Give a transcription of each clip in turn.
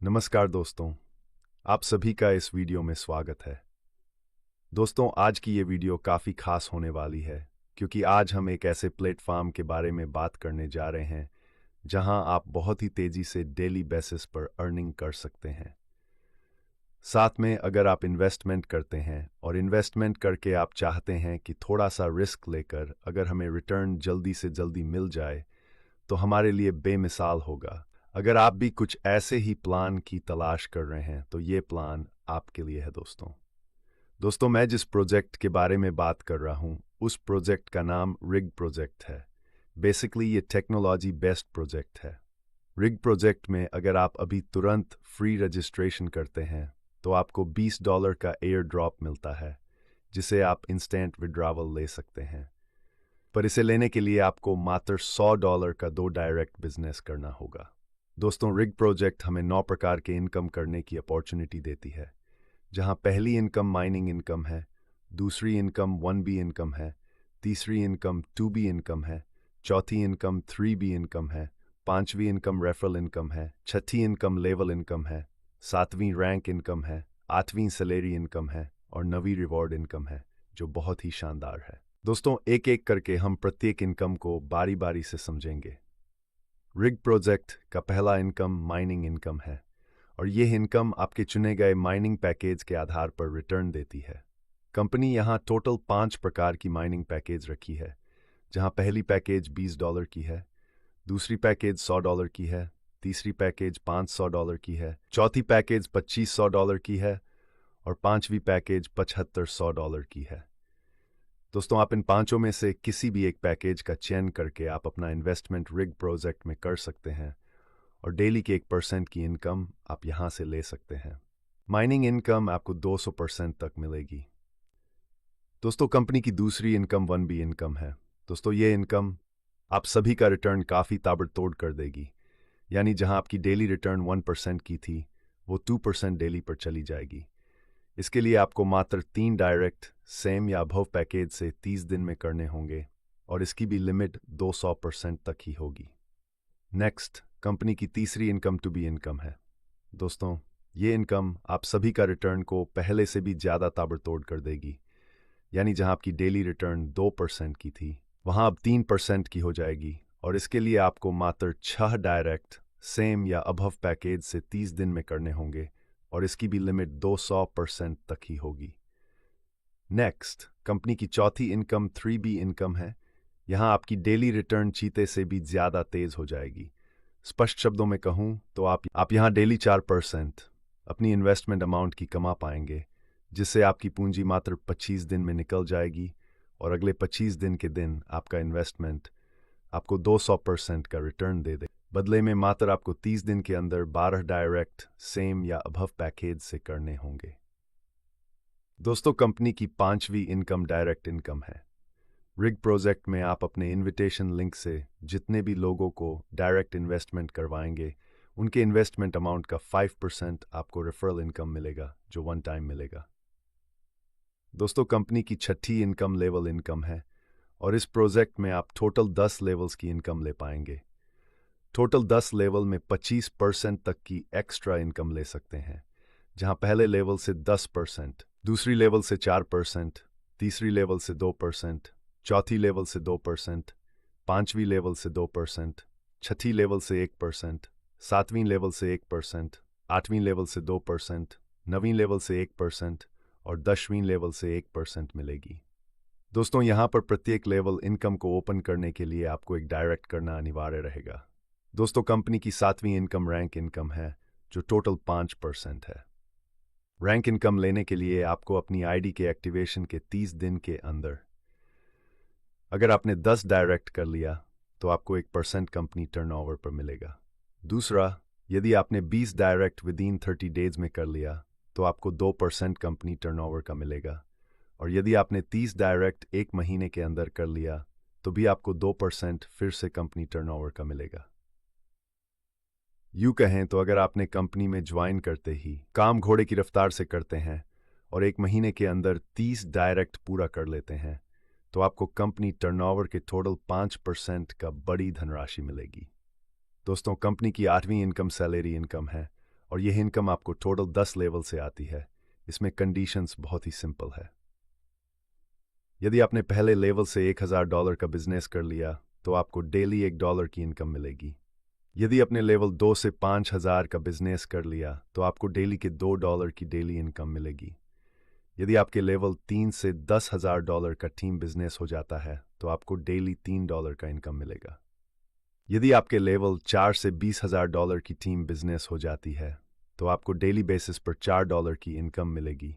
नमस्कार दोस्तों, आप सभी का इस वीडियो में स्वागत है। दोस्तों, आज की ये वीडियो काफ़ी खास होने वाली है क्योंकि आज हम एक ऐसे प्लेटफॉर्म के बारे में बात करने जा रहे हैं जहां आप बहुत ही तेज़ी से डेली बेसिस पर अर्निंग कर सकते हैं। साथ में अगर आप इन्वेस्टमेंट करते हैं और इन्वेस्टमेंट करके आप चाहते हैं कि थोड़ा सा रिस्क लेकर अगर हमें रिटर्न जल्दी से जल्दी मिल जाए तो हमारे लिए बेमिसाल होगा। अगर आप भी कुछ ऐसे ही प्लान की तलाश कर रहे हैं तो ये प्लान आपके लिए है दोस्तों, मैं जिस प्रोजेक्ट के बारे में बात कर रहा हूँ उस प्रोजेक्ट का नाम रिग प्रोजेक्ट है। बेसिकली ये टेक्नोलॉजी बेस्ड प्रोजेक्ट है। रिग प्रोजेक्ट में अगर आप अभी तुरंत फ्री रजिस्ट्रेशन करते हैं तो आपको $20 का एयर ड्रॉप मिलता है जिसे आप इंस्टेंट विड्रॉवल ले सकते हैं। पर इसे लेने के लिए आपको मात्र $100 का 2 डायरेक्ट बिजनेस करना होगा। दोस्तों, रिग प्रोजेक्ट हमें 9 प्रकार के इनकम करने की अपॉर्चुनिटी देती है, जहां पहली इनकम माइनिंग इनकम है, दूसरी इनकम 1B इनकम है, तीसरी इनकम 2B इनकम है, चौथी इनकम 3B इनकम है, पांचवी इनकम रेफरल इनकम है, छठी इनकम लेवल इनकम है, सातवीं रैंक इनकम है, आठवीं सैलरी इनकम है और नवीं रिवॉर्ड इनकम है, जो बहुत ही शानदार है। दोस्तों, एक एक करके हम प्रत्येक इनकम को बारी बारी से समझेंगे। रिग प्रोजेक्ट का पहला इनकम माइनिंग इनकम है और यह इनकम आपके चुने गए माइनिंग पैकेज के आधार पर रिटर्न देती है। कंपनी यहाँ टोटल 5 प्रकार की माइनिंग पैकेज रखी है, जहाँ पहली पैकेज $20 की है, दूसरी पैकेज $100 की है, तीसरी पैकेज $500 की है, चौथी पैकेज $2500 की है और पांचवी पैकेज $7500 की है। दोस्तों, आप इन पांचों में से किसी भी एक पैकेज का चयन करके आप अपना इन्वेस्टमेंट रिग प्रोजेक्ट में कर सकते हैं और डेली के 1% की इनकम आप यहां से ले सकते हैं। माइनिंग इनकम आपको 200% तक मिलेगी। दोस्तों, कंपनी की दूसरी इनकम 1B इनकम है। दोस्तों, ये इनकम आप सभी का रिटर्न काफ़ी ताबड़तोड़ कर देगी, यानी जहां आपकी डेली रिटर्न 1% की थी वो 2% डेली पर चली जाएगी। इसके लिए आपको मात्र 3 डायरेक्ट सेम या अभव पैकेज से 30 दिन में करने होंगे और इसकी भी लिमिट 200% तक ही होगी। नेक्स्ट, कंपनी की तीसरी इनकम 2B इनकम है। दोस्तों, ये इनकम आप सभी का रिटर्न को पहले से भी ज़्यादा ताबड़तोड़ कर देगी, यानी जहां आपकी डेली रिटर्न 2% की थी वहां अब 3% की हो जाएगी और इसके लिए आपको मात्र 6 डायरेक्ट सेम या अभव पैकेज से 30 दिन में करने होंगे और इसकी भी लिमिट 200% तक ही होगी। नेक्स्ट, कंपनी की चौथी इनकम 3B इनकम है। यहां आपकी डेली रिटर्न चीते से भी ज़्यादा तेज़ हो जाएगी। स्पष्ट शब्दों में कहूं तो आप यहां डेली 4% अपनी इन्वेस्टमेंट अमाउंट की कमा पाएंगे, जिससे आपकी पूंजी मात्र 25 दिन में निकल जाएगी और अगले 25 दिन के दिन आपका इन्वेस्टमेंट आपको 200% का रिटर्न दे दे। बदले में मात्र आपको 30 दिन के अंदर 12 डायरेक्ट सेम या अभव पैकेज से करने होंगे। दोस्तों, कंपनी की पांचवी इनकम डायरेक्ट इनकम है। रिग प्रोजेक्ट में आप अपने इनविटेशन लिंक से जितने भी लोगों को डायरेक्ट इन्वेस्टमेंट करवाएंगे उनके इन्वेस्टमेंट अमाउंट का 5% आपको रेफरल इनकम मिलेगा, जो वन टाइम मिलेगा। दोस्तों, कंपनी की छठी इनकम लेवल इनकम है और इस प्रोजेक्ट में आप टोटल 10 लेवल्स की इनकम ले पाएंगे। टोटल 10 लेवल में 25% तक की एक्स्ट्रा इनकम ले सकते हैं, जहां पहले लेवल से 10%, दूसरी लेवल से 4%, तीसरी लेवल से 2%, चौथी लेवल से 2%, पांचवी लेवल से 2%, छठी लेवल से 1%, सातवीं लेवल से 1%, आठवीं लेवल से 2%, नवीं लेवल से 1% और 10वीं लेवल से 1% मिलेगी। दोस्तों, यहाँ पर प्रत्येक लेवल इनकम को ओपन करने के लिए आपको एक डायरेक्ट करना अनिवार्य रहेगा। दोस्तों, कंपनी की सातवीं इनकम रैंक इनकम है, जो टोटल 5% है। रैंक इनकम लेने के लिए आपको अपनी आईडी के एक्टिवेशन के 30 दिन के अंदर अगर आपने 10 डायरेक्ट कर लिया तो आपको 1% कंपनी टर्नओवर पर मिलेगा। दूसरा, यदि आपने 20 डायरेक्ट विद इन 30 डेज में कर लिया तो आपको 2% कंपनी टर्नओवर का मिलेगा और यदि आपने 30 डायरेक्ट एक महीने के अंदर कर लिया तो भी आपको 2% फिर से कंपनी टर्नओवर का मिलेगा। यूं कहें तो अगर आपने कंपनी में ज्वाइन करते ही काम घोड़े की रफ्तार से करते हैं और एक महीने के अंदर 30 डायरेक्ट पूरा कर लेते हैं तो आपको कंपनी टर्नओवर के टोटल 5% का बड़ी धनराशि मिलेगी। दोस्तों, कंपनी की 8वीं इनकम सैलरी इनकम है और यह इनकम आपको टोटल 10 लेवल से आती है। इसमें कंडीशंस बहुत ही सिंपल है। यदि आपने पहले लेवल से $1000 का बिजनेस कर लिया तो आपको डेली $1 की इनकम मिलेगी। यदि आपने लेवल 2 से 5000 का बिजनेस कर लिया तो आपको डेली के $2 की डेली इनकम मिलेगी। यदि आपके लेवल 3 से $10,000 का टीम बिजनेस हो जाता है तो आपको डेली $3 का इनकम मिलेगा। यदि आपके लेवल 4 से $20,000 की टीम बिजनेस हो जाती है तो आपको डेली बेसिस पर $4 की इनकम मिलेगी।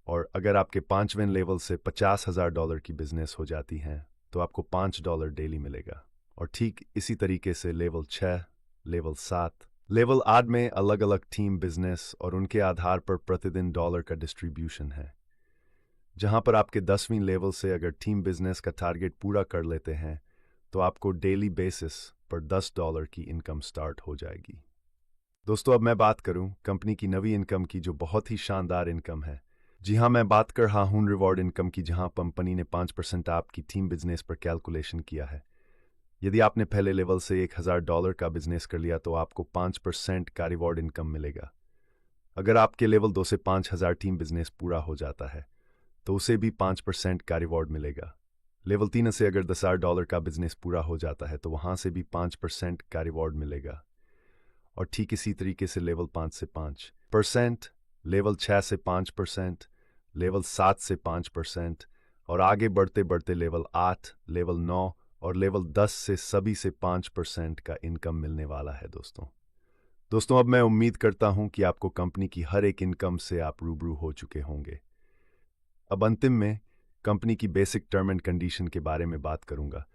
और अगर आपके 5वें लेवल से $50,000 की बिजनेस हो जाती हैं तो आपको $5 डेली मिलेगा। और ठीक इसी तरीके से लेवल 6, लेवल 7, लेवल 8 में अलग अलग टीम बिजनेस और उनके आधार पर प्रतिदिन डॉलर का डिस्ट्रीब्यूशन है। जहां पर आपके 10वीं लेवल से अगर टीम बिजनेस का टारगेट पूरा कर लेते हैं तो आपको डेली बेसिस पर $10 की इनकम स्टार्ट हो जाएगी। दोस्तों, अब मैं बात करूं कंपनी की नवी इनकम की, जो बहुत ही शानदार इनकम है। जी हाँ, मैं बात कर रहा हूं रिवॉर्ड इनकम की, जहां कंपनी ने 5% आपकी टीम बिजनेस पर कैलकुलेशन किया है। यदि आपने पहले लेवल से $1000 का बिजनेस कर लिया तो आपको 5% का रिवॉर्ड इनकम मिलेगा। अगर आपके लेवल 2 से 5000 टीम बिजनेस पूरा हो जाता है तो उसे भी 5% का रिवॉर्ड मिलेगा। लेवल 3 से अगर $10,000 का बिजनेस पूरा हो जाता है तो वहां से भी 5% का रिवॉर्ड मिलेगा। और ठीक इसी तरीके से लेवल 5 से 5%, लेवल 6 से 5%, लेवल 7 से 5%, और आगे बढ़ते बढ़ते लेवल 8, लेवल 9 और लेवल 10 से सभी से 5% का इनकम मिलने वाला है। दोस्तों, अब मैं उम्मीद करता हूं कि आपको कंपनी की हर एक इनकम से आप रूबरू हो चुके होंगे। अब अंतिम में कंपनी की बेसिक टर्म एंड कंडीशन के बारे में बात करूंगा,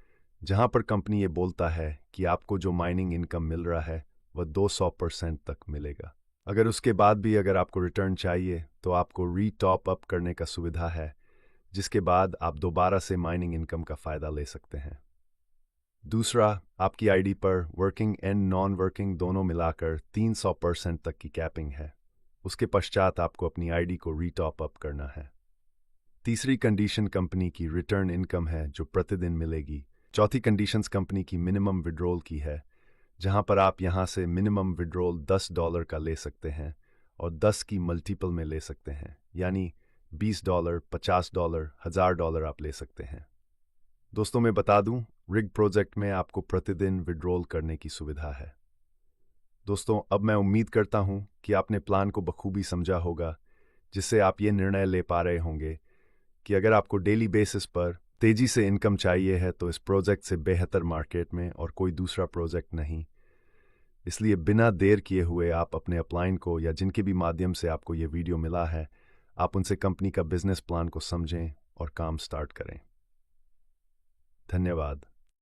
जहां पर कंपनी ये बोलता है कि आपको जो माइनिंग इनकम मिल रहा है वह 200% तक मिलेगा। अगर उसके बाद भी अगर आपको रिटर्न चाहिए तो आपको री टॉप अप करने का सुविधा है, जिसके बाद आप दोबारा से माइनिंग इनकम का फायदा ले सकते हैं। दूसरा, आपकी आईडी पर वर्किंग एंड नॉन वर्किंग दोनों मिलाकर 300% तक की कैपिंग है। उसके पश्चात आपको अपनी आईडी को री टॉप अप करना है। तीसरी कंडीशन कंपनी की रिटर्न इनकम है, जो प्रतिदिन मिलेगी। चौथी कंडीशंस कंपनी की मिनिमम विड्रॉल की है, जहां पर आप यहां से मिनिमम विड्रॉल $10 का ले सकते हैं और 10 की मल्टीपल में ले सकते हैं, यानी $20, $50, $1000 आप ले सकते हैं। दोस्तों, मैं बता दूं, रिग प्रोजेक्ट में आपको प्रतिदिन विड्रॉल करने की सुविधा है। दोस्तों, अब मैं उम्मीद करता हूं कि आपने प्लान को बखूबी समझा होगा, जिससे आप ये निर्णय ले पा रहे होंगे कि अगर आपको डेली बेसिस पर तेजी से इनकम चाहिए है तो इस प्रोजेक्ट से बेहतर मार्केट में और कोई दूसरा प्रोजेक्ट नहीं। इसलिए बिना देर किए हुए आप अपने अपलाइन को, या जिनके भी माध्यम से आपको ये वीडियो मिला है, आप उनसे कंपनी का बिजनेस प्लान को समझें और काम स्टार्ट करें। धन्यवाद।